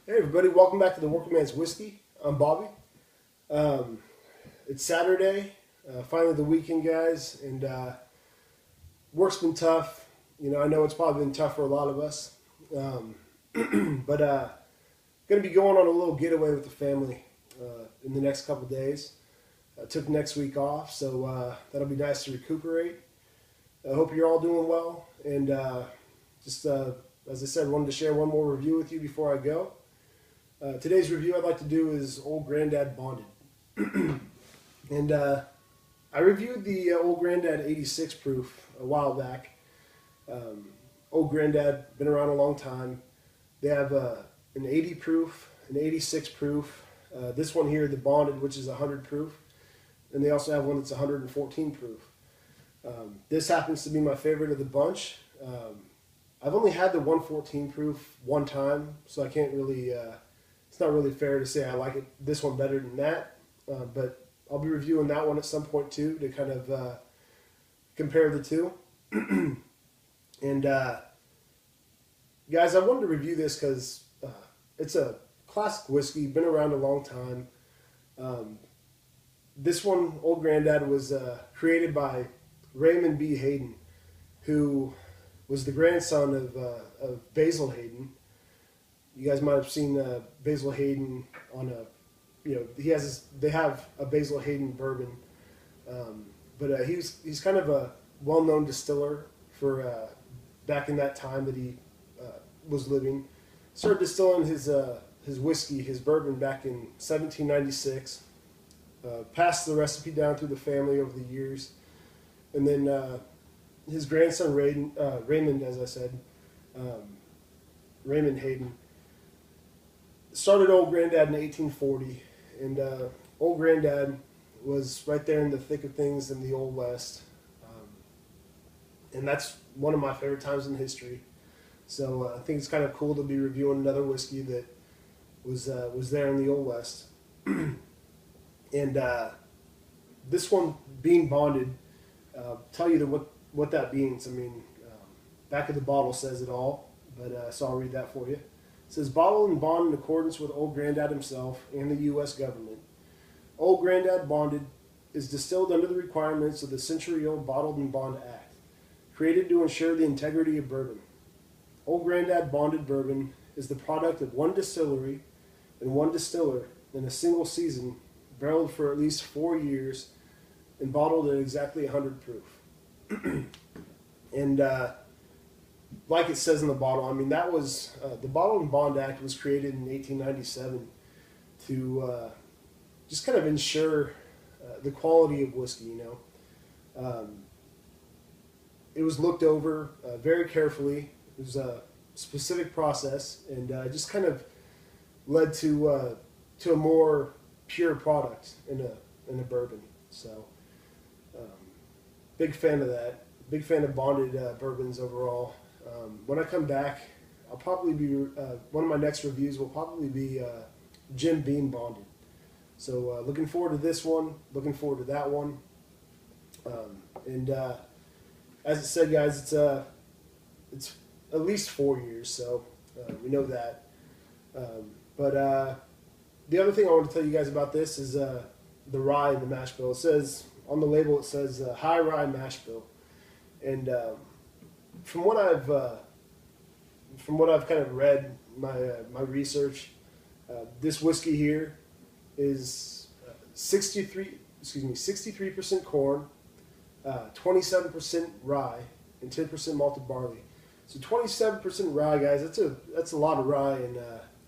Hey everybody, welcome back to the Working Man's Whiskey. I'm Bobby. It's Saturday, finally the weekend, guys, and work's been tough. I know it's probably been tough for a lot of us, but going to be going on a little getaway with the family in the next couple days. I took next week off, so that'll be nice to recuperate. I hope you're all doing well, and just as I said, wanted to share one more review with you before I go. Today's review I'd like to do is Old Grandad Bonded. And I reviewed the Old Grandad 86 proof a while back. Old Grandad, been around a long time. They have an 80 proof, an 86 proof. This one here, the Bonded, which is 100 proof. And they also have one that's 114 proof. This happens to be my favorite of the bunch. I've only had the 114 proof one time, so I can't really... it's not really fair to say I like this one better than that, but I'll be reviewing that one at some point too to kind of compare the two. And guys, I wanted to review this because it's a classic whiskey, been around a long time. This one, Old Grandad, was created by Raymond B. Hayden, who was the grandson of Basil Hayden. You guys might have seen Basil Hayden on they have a Basil Hayden bourbon, but he's kind of a well-known distiller for back in that time that he was living. Started distilling his whiskey, his bourbon, back in 1796. Passed the recipe down through the family over the years, and then his grandson Raymond, as I said, Raymond Hayden, started Old Grandad in 1840, and Old Grandad was right there in the thick of things in the Old West, and that's one of my favorite times in history. So I think it's kind of cool to be reviewing another whiskey that was there in the Old West. And this one being bonded, tell you what that means. I mean, back of the bottle says it all, but so I'll read that for you. It says, bottled and bonded in accordance with Old Grandad himself and the U.S. government. Old Grandad Bonded is distilled under the requirements of the century-old Bottled and Bond Act, created to ensure the integrity of bourbon. Old Grandad Bonded bourbon is the product of one distillery and one distiller in a single season, barreled for at least 4 years, and bottled at exactly 100 proof. And like it says in the bottle, I mean, that was the Bottled and Bond Act was created in 1897 to just kind of ensure the quality of whiskey. It was looked over very carefully. It was a specific process, and just kind of led to a more pure product in a bourbon. So, big fan of that. Big fan of bonded bourbons overall. When I come back, I'll probably be one of my next reviews will probably be Jim Beam Bonded. So looking forward to this one. Looking forward to that one. And as it said, guys, it's at least 4 years, so we know that. But the other thing I want to tell you guys about this is the rye in the mash bill. It says on the label, it says high rye mash bill, and from what I've kind of read, my research, this whiskey here is 63% corn, 27% rye, and 10% malted barley. So 27% rye, guys. That's a lot of rye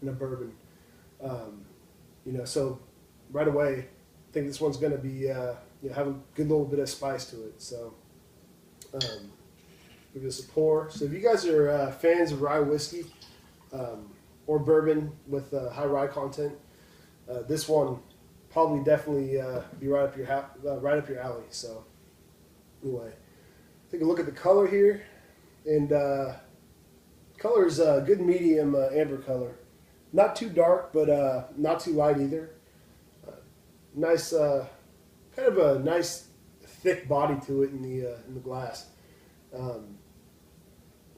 in a bourbon. So right away, I think this one's going to be have a good little bit of spice to it. So. Give this a pour. So if you guys are fans of rye whiskey or bourbon with high rye content, this one probably definitely be right up your alley. So anyway, take a look at the color here, and color is a good medium amber color, not too dark, but not too light either. Nice, kind of a nice thick body to it in the glass.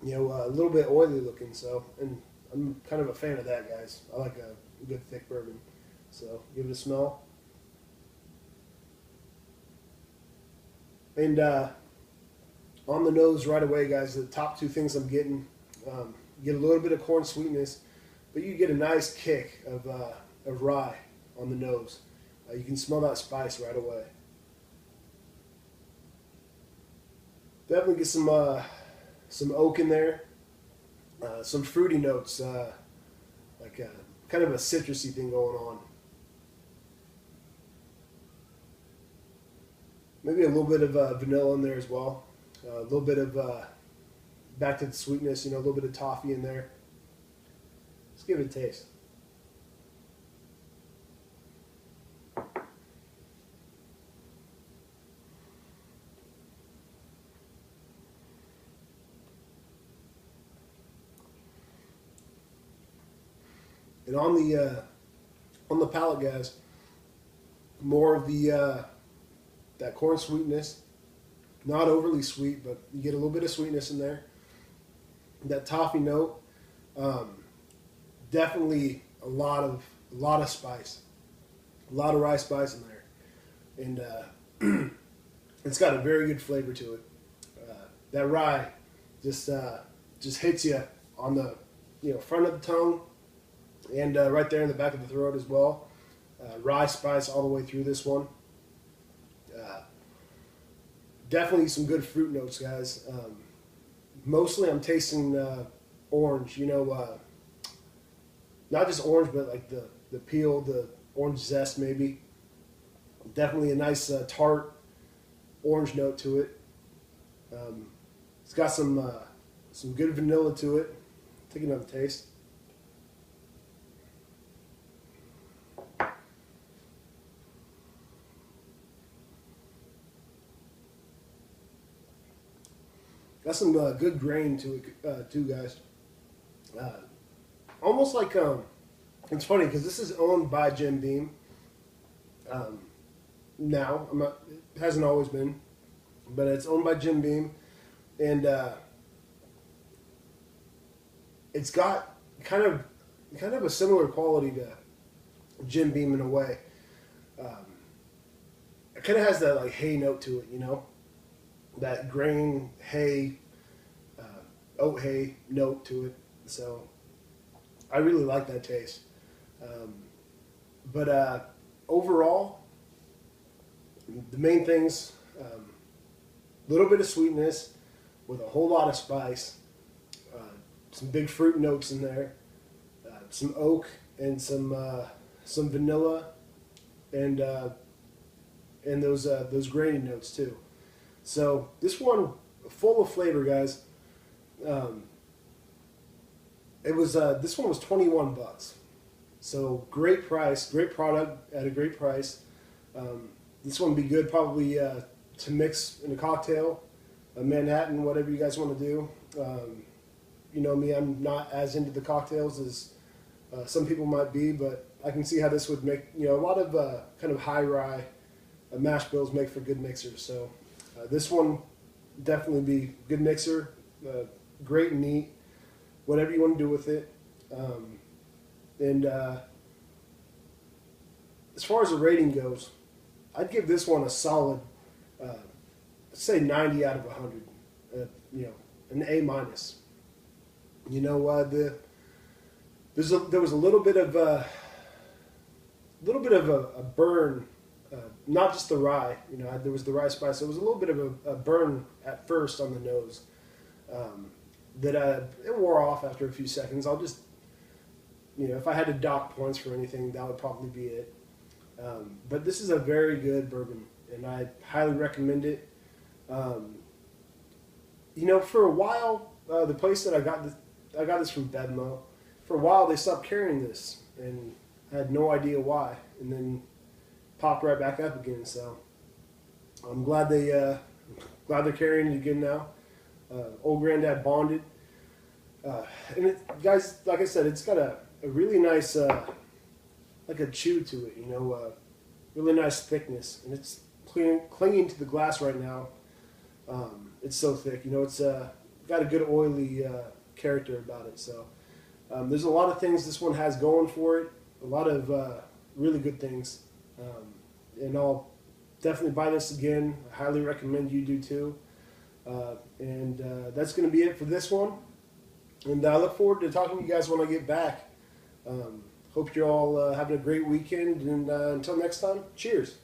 A little bit oily looking, so, and I'm kind of a fan of that, guys. I like a good thick bourbon. So give it a smell. And on the nose right away, guys, the top two things I'm getting, get a little bit of corn sweetness, but you get a nice kick of rye on the nose. You can smell that spice right away. Definitely get some oak in there, some fruity notes, like kind of a citrusy thing going on. Maybe a little bit of vanilla in there as well. A little bit of back to the sweetness, a little bit of toffee in there. Let's give it a taste. And on the palate, guys, more of the that corn sweetness, not overly sweet, but you get a little bit of sweetness in there. That toffee note, definitely a lot of spice, a lot of rye spice in there, and it's got a very good flavor to it. That rye just hits you on the front of the tongue, and right there in the back of the throat as well. Rye spice all the way through this one. Definitely some good fruit notes, guys. Mostly I'm tasting orange, not just orange, but like the peel, the orange zest maybe. Definitely a nice tart orange note to it. It's got some good vanilla to it. Take another taste. Got some good grain to it too, guys. Almost like it's funny because this is owned by Jim Beam. Now it hasn't always been, but it's owned by Jim Beam, and it's got kind of a similar quality to Jim Beam in a way. It kind of has that like hay note to it, that grain hay, oat hay note to it. So I really like that taste. But overall, the main things, a little bit of sweetness with a whole lot of spice, some big fruit notes in there, some oak and some vanilla, and those grainy notes too. So this one, full of flavor, guys. This one was $21. So great price, great product at a great price. This one would be good probably to mix in a cocktail, a Manhattan, whatever you guys want to do. You know me, I'm not as into the cocktails as some people might be, but I can see how this would make, a lot of kind of high rye mash bills make for good mixers. So this one definitely be good mixer, great and neat, whatever you want to do with it. And as far as the rating goes, I'd give this one a solid, say 90 out of 100. An A minus. There was a little bit of a burn, not just the rye. There was the rye spice. There was a little bit of a burn at first on the nose, that it wore off after a few seconds. I'll just, if I had to dock points for anything, that would probably be it. But this is a very good bourbon, and I highly recommend it. For a while, the place that I got this from Bedmo. For a while, they stopped carrying this, and I had no idea why, and then popped right back up again. So I'm glad they're carrying it again now. Old Granddad bonded, and guys, like I said, it's got a really nice, like a chew to it. Really nice thickness, and it's clinging to the glass right now. It's so thick. It's got a good oily character about it. So There's a lot of things this one has going for it, a lot of really good things. And I'll definitely buy this again. I highly recommend you do too. That's going to be it for this one. And I look forward to talking to you guys when I get back. Hope you're all having a great weekend. And until next time, cheers.